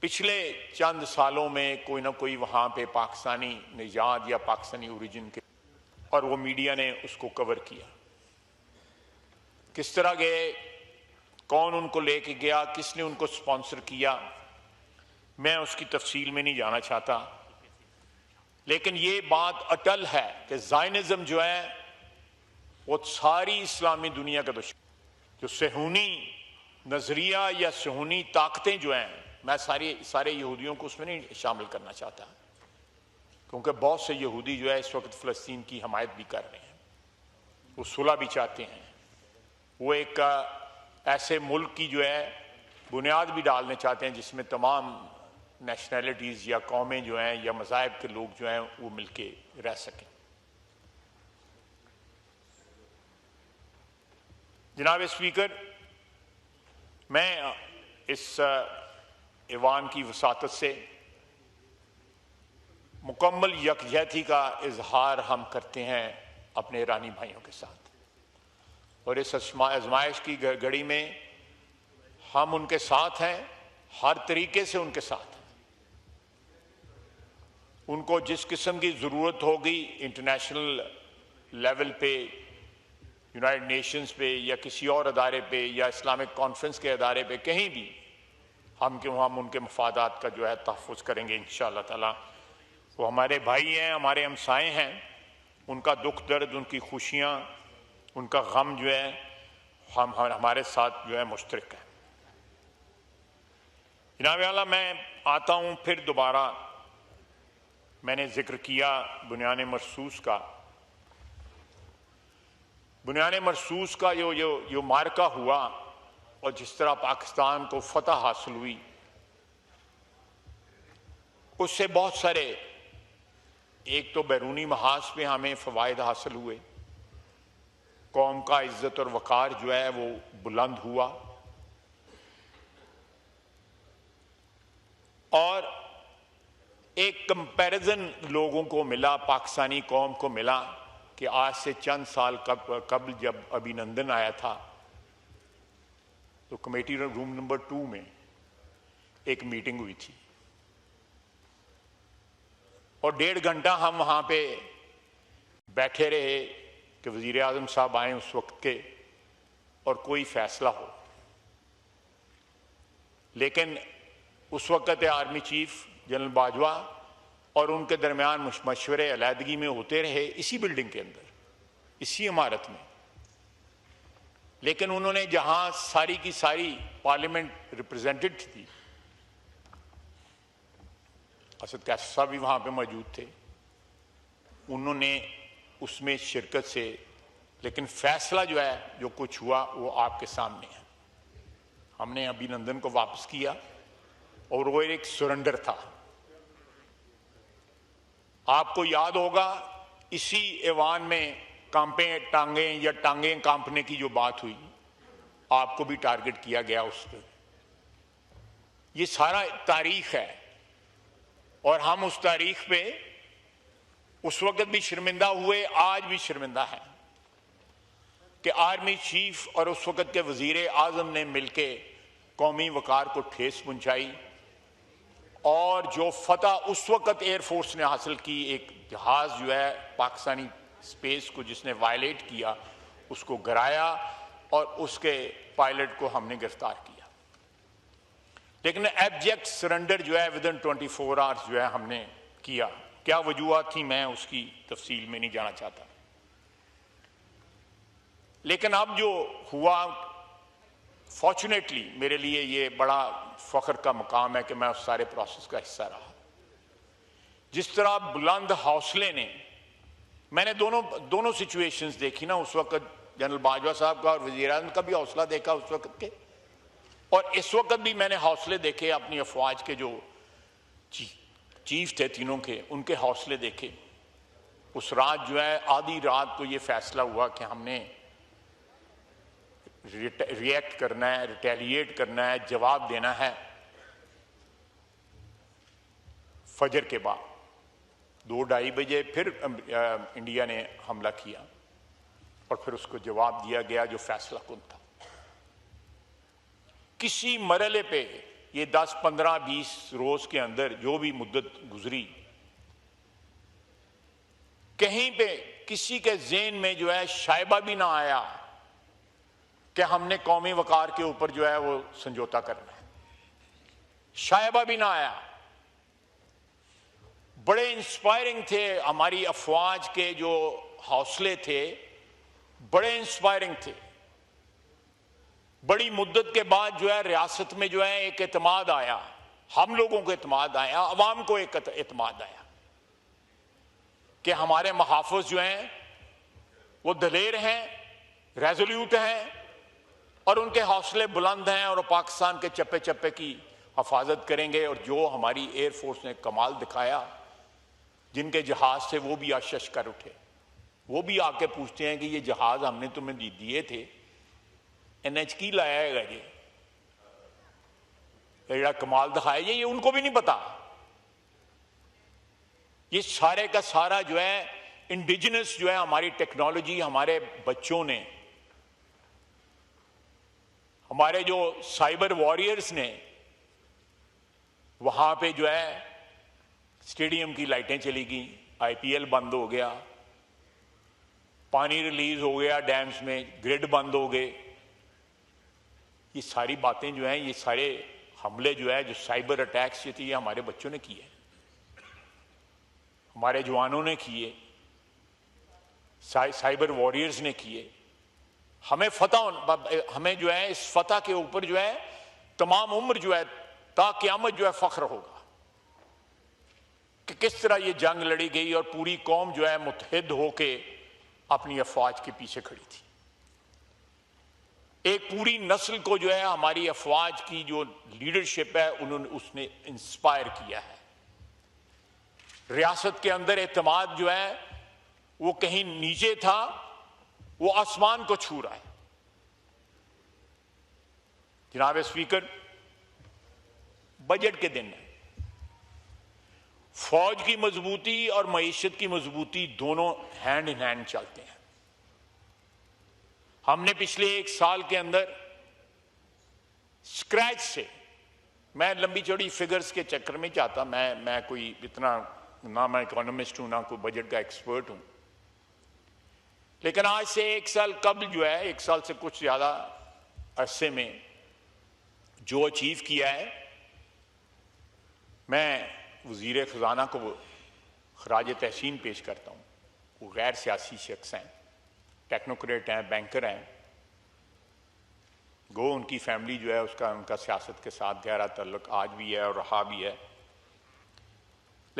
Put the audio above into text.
पिछले चंद सालों में कोई ना कोई वहाँ पे पाकिस्तानी निजात या पाकिस्तानी ओरिजिन के, और वो मीडिया ने उसको कवर किया। किस तरह गए, कौन उनको लेके गया, किसने उनको स्पॉन्सर किया, मैं उसकी तफसील में नहीं जाना चाहता। लेकिन ये बात अटल है कि ज़ायनिज़्म जो है वो सारी इस्लामी दुनिया का दुश्मन। जो सेहूनी नजरिया या सेहूनी ताकतें जो हैं, मैं सारे यहूदियों को उसमें नहीं शामिल करना चाहता, क्योंकि बहुत से यहूदी जो है इस वक्त फ़लस्तीन की हमायत भी कर रहे हैं, वो सुलह भी चाहते हैं, वो एक ऐसे मुल्क की जो है बुनियाद भी डालने चाहते हैं जिसमें तमाम नेशनैलिटीज़ या कौमें जो हैं या मज़ाहिब के लोग जो हैं वो मिलके रह सकें। जनाब स्पीकर, मैं इस ईवान की वसातत से मुकम्मल यकजहती का इजहार हम करते हैं अपने ईरानी भाइयों के साथ, और इस आजमाइश की घड़ी में हम उनके साथ हैं, हर तरीके से उनके साथ हैं। उनको जिस किस्म की ज़रूरत होगी इंटरनेशनल लेवल पे, यूनाइटेड नेशंस पे या किसी और अदारे पे या इस्लामिक कॉन्फ्रेंस के अदारे पे, कहीं भी हम उनके मफादात का जो है तहफ़्फ़ुज़ करेंगे इंशाअल्लाह ताला। वो हमारे भाई हैं, हमारे हमसाए हैं, उनका दुख दर्द, उनकी खुशियाँ, उनका गम जो है हमारे साथ जो है मुश्तरक है। जनाब आला, मैं आता हूँ फिर दोबारा, मैंने जिक्र किया बुनियान मरसूस का। बुनियान मरसूस का जो मार्का हुआ और जिस तरह पाकिस्तान को फतह हासिल हुई, उससे बहुत सारे, एक तो बैरूनी महाज पे हमें फ़वाइद हासिल हुए, कौम का इज़्ज़त और वक़ार जो है वो बुलंद हुआ, और एक कंपैरिजन लोगों को मिला, पाकिस्तानी कौम को मिला कि आज से चंद साल कबल जब अभिनंदन आया था तो कमेटी रूम नंबर 2 में एक मीटिंग हुई थी, और 1.5 घंटा हम वहाँ पे बैठे रहे कि वज़ीर आज़म साहब आए उस वक्त के और कोई फैसला हो। लेकिन उस वक्त आर्मी चीफ जनरल बाजवा और उनके दरमियान मशवरे अलहदगी में होते रहे इसी बिल्डिंग के अंदर, इसी इमारत में। लेकिन उन्होंने जहां सारी की सारी पार्लियामेंट रिप्रेजेंटेड थी, असद कैसर साहब भी वहां पे मौजूद थे, उन्होंने उसमें शिरकत से, लेकिन फैसला जो है जो कुछ हुआ वो आपके सामने है। हमने अभिनंदन को वापस किया और वो एक सरेंडर था। आपको याद होगा इसी ऐवान में टांगें या टांगें कांपने की जो बात हुई, आपको भी टारगेट किया गया उस पर। ये सारा तारीख है, और हम उस तारीख पे उस वक्त भी शर्मिंदा हुए, आज भी शर्मिंदा हैं कि आर्मी चीफ और उस वक्त के वजीर आजम ने मिलके कौमी वकार को ठेस पहुंचाई, और जो फतह उस वक्त एयरफोर्स ने हासिल की, एक जहाज जो है पाकिस्तानी स्पेस को जिसने वायलेट किया उसको गिराया और उसके पायलट को हमने गिरफ्तार किया। लेकिन एब्जेक्ट सरेंडर जो है विदिन 24 आवर्स जो है हमने किया। क्या वजूहत थी, मैं उसकी तफसील में नहीं जाना चाहता। लेकिन अब जो हुआ, फॉर्चुनेटली मेरे लिए ये बड़ा फख्र का मुकाम है कि मैं उस सारे प्रोसेस का हिस्सा रहा। जिस तरह बुलंद हौसले ने, मैंने दोनों सिचुएशंस देखी ना, उस वक्त जनरल बाजवा साहब का और वज़ीर आज़म का भी हौसला देखा उस वक्त के, और इस वक्त भी मैंने हौसले देखे अपनी अफवाज के जो चीफ थे तीनों के, उनके हौसले देखे। उस रात जो है, आधी रात को ये फैसला हुआ कि हमने रिएक्ट करना है, रिटेलिएट करना है, जवाब देना है। फजर के बाद 2-2:30 बजे फिर इंडिया ने हमला किया और फिर उसको जवाब दिया गया जो फैसला कुन था। किसी मरहले पे ये 10, 15, 20 रोज के अंदर जो भी मुद्दत गुजरी, कहीं पे किसी के ज़हन में जो है शायबा भी ना आया कि हमने कौमी वकार के ऊपर जो है वो समझौता करना है। शायबा भी ना आया। बड़े इंस्पायरिंग थे हमारी अफवाज के जो हौसले थे, बड़े इंस्पायरिंग थे। बड़ी मुद्दत के बाद जो है रियासत में जो है एक एतमाद आया, हम लोगों को एतमाद आया, अवाम को एक एतमाद आया कि हमारे मुहाफ़िज़ जो हैं वो दलेर हैं, रेजोल्यूट हैं और उनके हौसले बुलंद हैं और पाकिस्तान के चप्पे चप्पे की हिफाजत करेंगे। और जो हमारी एयरफोर्स ने कमाल दिखाया, जिनके जहाज से वो भी आशश कर उठे, वो भी आके पूछते हैं कि ये जहाज हमने तुम्हें दिए थे, NH की लाया है जी, ये कमाल दिखाया, ये उनको भी नहीं पता। ये सारे का सारा जो है इंडिजिनस जो है हमारी टेक्नोलॉजी, हमारे बच्चों ने, हमारे जो साइबर वॉरियर्स ने, वहां पे जो है स्टेडियम की लाइटें चली गई, IPL बंद हो गया, पानी रिलीज हो गया डैम्स में, ग्रिड बंद हो गए। ये सारी बातें जो हैं, ये सारे हमले जो है, जो साइबर अटैक्स जो थे, ये हमारे बच्चों ने किए, हमारे जवानों ने किए, साइबर वॉरियर्स ने किए। हमें हमें जो है इस फतह के ऊपर जो है तमाम उम्र जो है ता क़यामत जो है फख्र होगा कि किस तरह ये जंग लड़ी गई और पूरी कौम जो है मुत्तहिद होके अपनी अफवाज के पीछे खड़ी थी। एक पूरी नस्ल को जो है हमारी अफवाज की जो लीडरशिप है उसने इंस्पायर किया है। रियासत के अंदर एतमाद जो है वो कहीं नीचे था, वो आसमान को छू रहा है। जनाब स्पीकर, बजट के दिन है, फौज की मजबूती और मईशत की मजबूती दोनों हैंड इन हैंड चलते हैं। हमने पिछले 1 साल के अंदर स्क्रैच से, मैं लंबी चौड़ी फिगर्स के चक्कर में चाहता, मैं कोई इतना ना मैं इकोनॉमिस्ट हूं ना कोई बजट का एक्सपर्ट हूं, लेकिन आज से 1 साल कबल जो है, 1 साल से कुछ ज्यादा अरसे में जो अचीव किया है, मैं वज़ीर ख़ज़ाना को खराज तहसीन पेश करता हूँ। वो गैर सियासी शख्स हैं, टेक्नोक्रेट हैं, बैंकर हैं। गो उनकी फैमिली जो है उनका सियासत के साथ गहरा ताल्लुक आज भी है और रहा भी है।